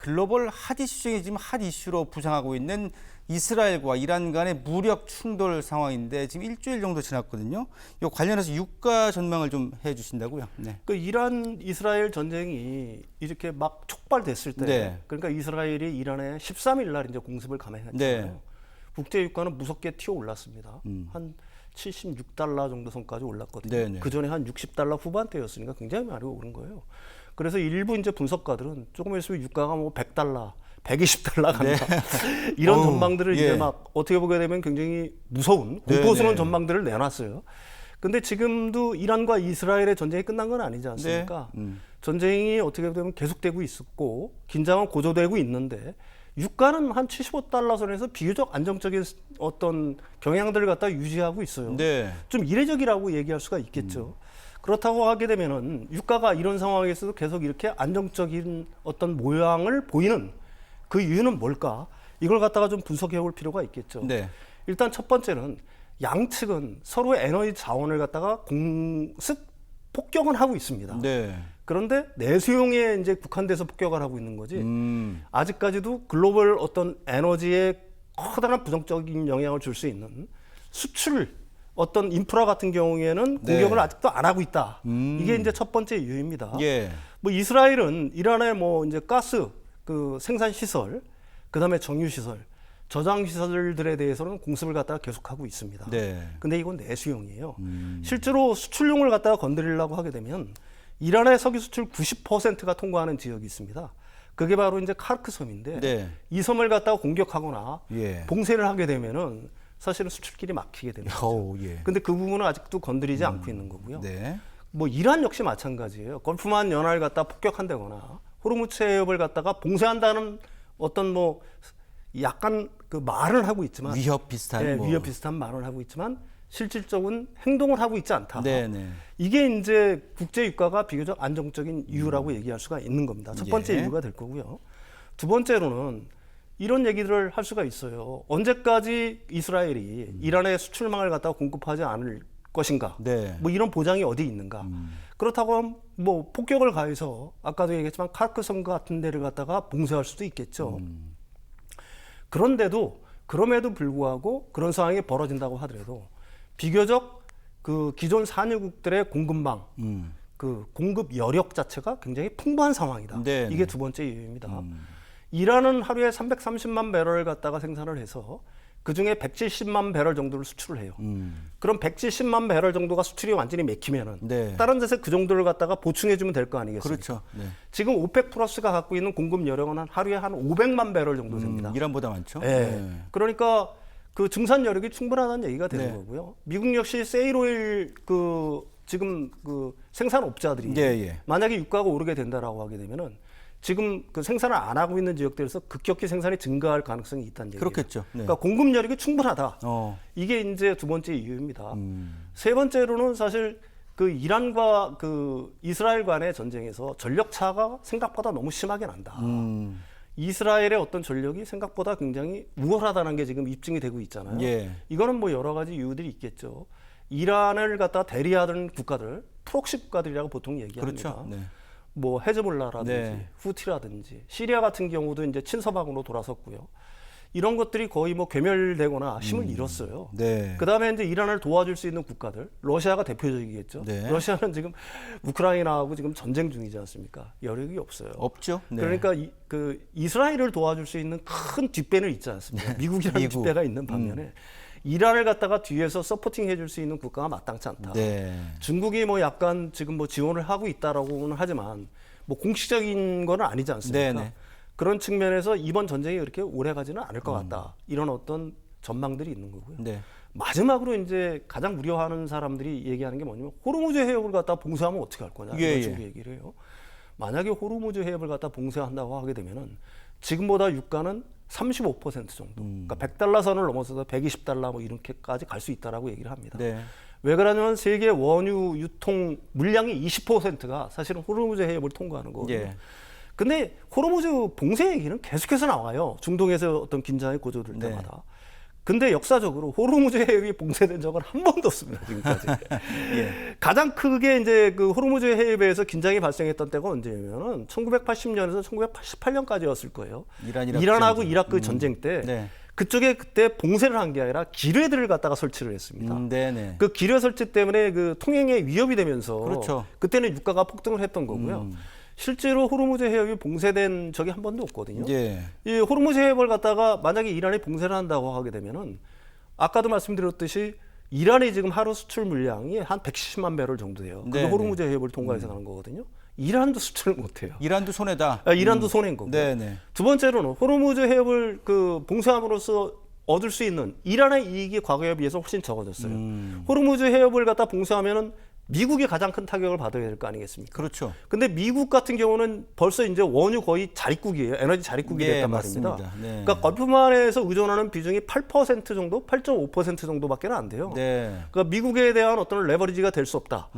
글로벌 핫 이슈 중에 지금 핫 이슈로 부상하고 있는 이스라엘과 이란 간의 무력 충돌 상황인데 지금 일주일 정도 지났거든요. 이 관련해서 유가 전망을 좀 해주신다고요? 네. 그 이란 이스라엘 전쟁이 이렇게 막 촉발됐을 때, 네. 그러니까 이스라엘이 이란에 13일 날 이제 공습을 감행했잖아요. 네. 국제 유가는 무섭게 튀어 올랐습니다. 한 76달러 정도 선까지 올랐거든요. 네네. 그 전에 한 60달러 후반대였으니까 굉장히 많이 오른 거예요. 그래서 일부 이제 분석가들은 조금 있으면 유가가 뭐 100달러, 120달러 간다. 이런 전망들을 예. 이제 막 어떻게 보게 되면 굉장히 무서운 네네. 공포스러운 전망들을 내놨어요. 근데 지금도 이란과 이스라엘의 전쟁이 끝난 건 아니지 않습니까? 네. 전쟁이 어떻게 보면 계속되고 있었고 긴장은 고조되고 있는데 유가는 한 75달러 선에서 비교적 안정적인 어떤 경향들을 갖다 유지하고 있어요. 네. 좀 이례적이라고 얘기할 수가 있겠죠. 그렇다고 하게 되면은 유가가 이런 상황에서도 계속 이렇게 안정적인 어떤 모양을 보이는 그 이유는 뭘까? 이걸 갖다가 좀 분석해 볼 필요가 있겠죠. 네. 일단 첫 번째는 양측은 서로의 에너지 자원을 갖다가 공습 폭격은 하고 있습니다. 네. 그런데 내수용에 이제 국한돼서 폭격을 하고 있는 거지. 아직까지도 글로벌 어떤 에너지에 커다란 부정적인 영향을 줄 수 있는 수출 어떤 인프라 같은 경우에는 네. 공격을 아직도 안 하고 있다. 이게 이제 첫 번째 이유입니다. 예. 뭐 이스라엘은 이란의 뭐 이제 가스 그 생산 시설, 그다음에 정유 시설, 저장 시설들에 대해서는 공습을 갖다가 계속하고 있습니다. 네. 근데 이건 내수용이에요. 실제로 수출용을 갖다가 건드리려고 하게 되면 이란의 석유 수출 90%가 통과하는 지역이 있습니다. 그게 바로 이제 카르크 섬인데 네. 이 섬을 갖다가 공격하거나 예. 봉쇄를 하게 되면은 사실은 수출길이 막히게 되는 거죠. 오, 예. 근데 그 부분은 아직도 건드리지 않고 있는 거고요. 네. 뭐 이란 역시 마찬가지예요. 걸프만 연안을 갖다 폭격한다거나 호르무즈 해협을 갖다가 봉쇄한다는 어떤 뭐 약간 그 말은 하고 있지만 위협 비슷한 네, 뭐. 위협 비슷한 말을 하고 있지만 실질적인 행동을 하고 있지 않다. 네네. 이게 이제 국제 유가가 비교적 안정적인 이유라고 얘기할 수가 있는 겁니다. 첫 번째 예. 이유가 될 거고요. 두 번째로는 이런 얘기들을 할 수가 있어요. 언제까지 이스라엘이 이란의 수출망을 갖다가 공급하지 않을 것인가? 네. 뭐 이런 보장이 어디 있는가? 그렇다고 하면 뭐 폭격을 가해서 아까도 얘기했지만 카르크 섬 같은 데를 갖다가 봉쇄할 수도 있겠죠. 그런데도 그럼에도 불구하고 그런 상황이 벌어진다고 하더라도 비교적 그 기존 산유국들의 공급망, 그 공급 여력 자체가 굉장히 풍부한 상황이다. 네. 이게 두 번째 이유입니다. 이란은 하루에 330만 배럴을 갖다가 생산을 해서 그 중에 170만 배럴 정도를 수출을 해요. 그럼 170만 배럴 정도가 수출이 완전히 맥히면은 네. 다른 데서 그 정도를 갖다가 보충해주면 될 거 아니겠습니까? 그렇죠. 네. 지금 오펙 플러스가 갖고 있는 공급 여력은 하루에 한 500만 배럴 정도 됩니다. 이란보다 많죠? 네. 그러니까 그 증산 여력이 충분하다는 얘기가 되는 네. 거고요. 미국 역시 세일오일 그 지금 그 생산업자들이 예, 예. 만약에 유가가 오르게 된다라고 하게 되면은 지금 그 생산을 안 하고 있는 지역들에서 급격히 생산이 증가할 가능성이 있다는 얘기예요. 그렇겠죠. 네. 그러니까 공급 여력이 충분하다. 어. 이게 이제 두 번째 이유입니다. 세 번째로는 사실 그 이란과 그 이스라엘 간의 전쟁에서 전력 차가 생각보다 너무 심하게 난다. 이스라엘의 어떤 전력이 생각보다 굉장히 우월하다는 게 지금 입증이 되고 있잖아요. 예. 이거는 뭐 여러 가지 이유들이 있겠죠. 이란을 갖다 대리하던 국가들, 프록시 국가들이라고 보통 얘기합니다. 그렇죠. 네. 뭐 헤즈볼라라든지 네. 후티라든지 시리아 같은 경우도 이제 친서방으로 돌아섰고요. 이런 것들이 거의 뭐 괴멸되거나 힘을 잃었어요. 네. 그 다음에 이제 이란을 도와줄 수 있는 국가들, 러시아가 대표적이겠죠. 네. 러시아는 지금 우크라이나하고 지금 전쟁 중이지 않습니까? 여력이 없어요. 없죠. 네. 그러니까 그 이스라엘을 도와줄 수 있는 큰 뒷배는 있지 않습니까? 미국이라는 미국. 뒷배가 있는 반면에 이란을 갖다가 뒤에서 서포팅 해줄 수 있는 국가가 마땅치 않다. 네. 중국이 뭐 약간 지금 뭐 지원을 하고 있다라고는 하지만 뭐 공식적인 건 아니지 않습니까? 네네. 그런 측면에서 이번 전쟁이 그렇게 오래 가지는 않을 것 같다. 이런 어떤 전망들이 있는 거고요. 네. 마지막으로 이제 가장 우려하는 사람들이 얘기하는 게 뭐냐면 호르무즈 해협을 갖다 봉쇄하면 어떻게 할 거냐 예, 이런 예. 식으로 얘기를 해요. 만약에 호르무즈 해협을 갖다 봉쇄한다고 하게 되면은 지금보다 유가는 35% 정도, 그러니까 100달러 선을 넘어서서 120달러 뭐 이렇게까지 갈 수 있다라고 얘기를 합니다. 네. 왜 그러냐면 세계 원유 유통 물량의 20%가 사실은 호르무즈 해협을 통과하는 거거든요. 예. 근데 호르무즈 봉쇄 얘기는 계속해서 나와요. 중동에서 어떤 긴장이 고조될 네. 때마다. 근데 역사적으로 호르무즈 해협이 봉쇄된 적은 한 번도 없습니다, 지금까지. 예. 가장 크게 이제 그 호르무즈 해협에서 긴장이 발생했던 때가 언제냐면은 1980년에서 1988년까지였을 거예요. 이란하고 전쟁. 이라크 전쟁 때 네. 그쪽에 그때 봉쇄를 한 게 아니라 기뢰들을 갖다가 설치를 했습니다. 네네. 그 기뢰 설치 때문에 그 통행에 위협이 되면서 그렇죠. 그때는 유가가 폭등을 했던 거고요. 실제로 호르무즈 해협이 봉쇄된 적이 한 번도 없거든요. 예. 이 호르무즈 해협을 갖다가 만약에 이란이 봉쇄를 한다고 하게 되면은 아까도 말씀드렸듯이 이란이 지금 하루 수출 물량이 한 110만 배럴 정도 돼요. 그게 네네. 호르무즈 해협을 통과해서 가는 거거든요. 이란도 수출을 못 해요. 이란도 손해다. 이란도 손해인 거고. 네네. 두 번째로는 호르무즈 해협을 그 봉쇄함으로써 얻을 수 있는 이란의 이익이 과거에 비해서 훨씬 적어졌어요. 호르무즈 해협을 갖다 봉쇄하면은 미국이 가장 큰 타격을 받아야 될 거 아니겠습니까? 그렇죠. 근데 미국 같은 경우는 벌써 이제 원유 거의 자립국이에요. 에너지 자립국이 예, 됐단 말입니다. 맞습니다. 네. 그러니까 걸프만에서 의존하는 비중이 8% 정도, 8.5% 정도밖에 안 돼요. 네. 그러니까 미국에 대한 어떤 레버리지가 될 수 없다.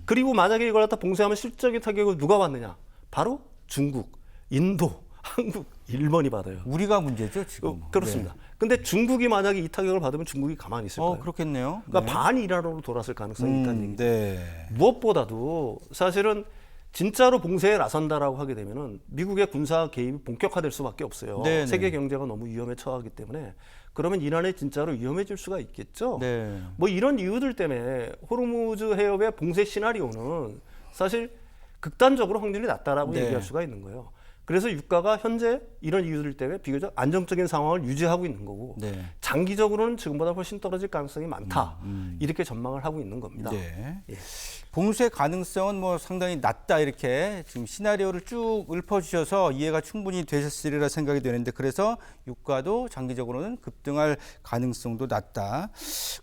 그리고 만약에 이걸 갖다 봉쇄하면 실질적인 타격을 누가 받느냐? 바로 중국, 인도, 한국, 일본이 받아요. 우리가 문제죠 지금. 그렇습니다. 근데 중국이 만약에 이 타격을 받으면 중국이 가만히 있을까요? 그렇겠네요. 그러니까 반이란으로 돌아설 가능성이 있다는 얘기죠. 네. 무엇보다도 사실은 진짜로 봉쇄에 나선다라고 하게 되면은 미국의 군사 개입이 본격화될 수밖에 없어요. 네네. 세계 경제가 너무 위험에 처하기 때문에 그러면 이란이 진짜로 위험해질 수가 있겠죠. 네. 뭐 이런 이유들 때문에 호르무즈 해협의 봉쇄 시나리오는 사실 극단적으로 확률이 낮다라고 네. 얘기할 수가 있는 거예요. 그래서 유가가 현재 이런 이유들 때문에 비교적 안정적인 상황을 유지하고 있는 거고 네. 장기적으로는 지금보다 훨씬 떨어질 가능성이 많다. 이렇게 전망을 하고 있는 겁니다. 네. 예. 봉쇄 가능성은 뭐 상당히 낮다 이렇게 지금 시나리오를 쭉 읊어주셔서 이해가 충분히 되셨으리라 생각이 되는데 그래서 유가도 장기적으로는 급등할 가능성도 낮다.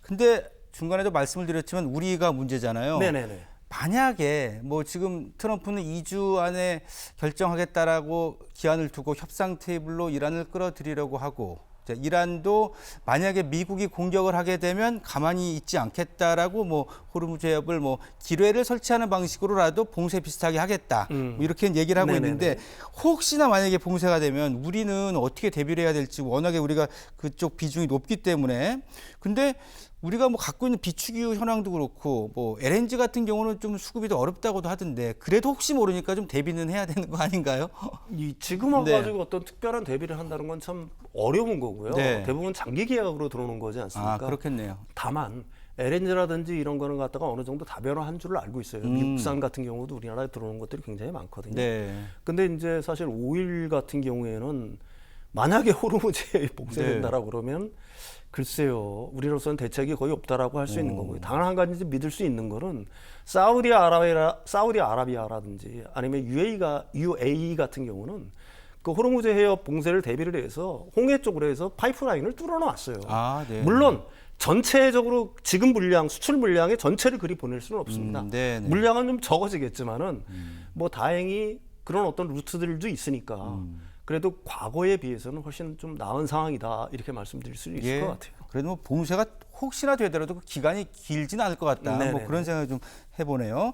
근데 중간에도 말씀을 드렸지만 우리가 문제잖아요. 네네네. 만약에 뭐 지금 트럼프는 2주 안에 결정하겠다라고 기한을 두고 협상 테이블로 이란을 끌어들이려고 하고 이란도 만약에 미국이 공격을 하게 되면 가만히 있지 않겠다라고 뭐 호르무즈 해협을 뭐 기뢰를 설치하는 방식으로라도 봉쇄 비슷하게 하겠다 뭐 이렇게 얘기를 하고 네네네. 있는데 혹시나 만약에 봉쇄가 되면 우리는 어떻게 대비를 해야 될지 워낙에 우리가 그쪽 비중이 높기 때문에 근데 우리가 뭐 갖고 있는 비축유 현황도 그렇고 뭐 LNG 같은 경우는 좀 수급이 더 어렵다고도 하던데 그래도 혹시 모르니까 좀 대비는 해야 되는 거 아닌가요? 이 지금 와가지고 네. 어떤 특별한 대비를 한다는 건 참 어려운 거고요. 네. 대부분 장기 계약으로 들어오는 거지 않습니까? 아 그렇겠네요. 다만 LNG라든지 이런 거는 갖다가 어느 정도 다변화한 줄을 알고 있어요. 미국산 같은 경우도 우리나라에 들어오는 것들이 굉장히 많거든요. 네. 근데 이제 사실 오일 같은 경우에는 만약에 호르무즈에 봉쇄된다라고 그러면 글쎄요, 우리로서는 대책이 거의 없다라고 할 수 있는 거고요. 단 한 가지 믿을 수 있는 거는 사우디아라비아라든지 아니면 UAE 같은 경우는 그 호르무즈 해협 봉쇄를 대비를 해서 홍해 쪽으로 해서 파이프라인을 뚫어놨어요. 아, 네. 물론 전체적으로 지금 물량, 수출 물량의 전체를 그리 보낼 수는 없습니다. 네, 네. 물량은 좀 적어지겠지만은 뭐 다행히 그런 어떤 루트들도 있으니까 그래도 과거에 비해서는 훨씬 좀 나은 상황이다 이렇게 말씀드릴 수 있을 예. 것 같아요. 그래도 뭐 봉쇄가 혹시나 되더라도 그 기간이 길지는 않을 것 같다. 뭐 네네네. 그런 생각을 좀 해보네요.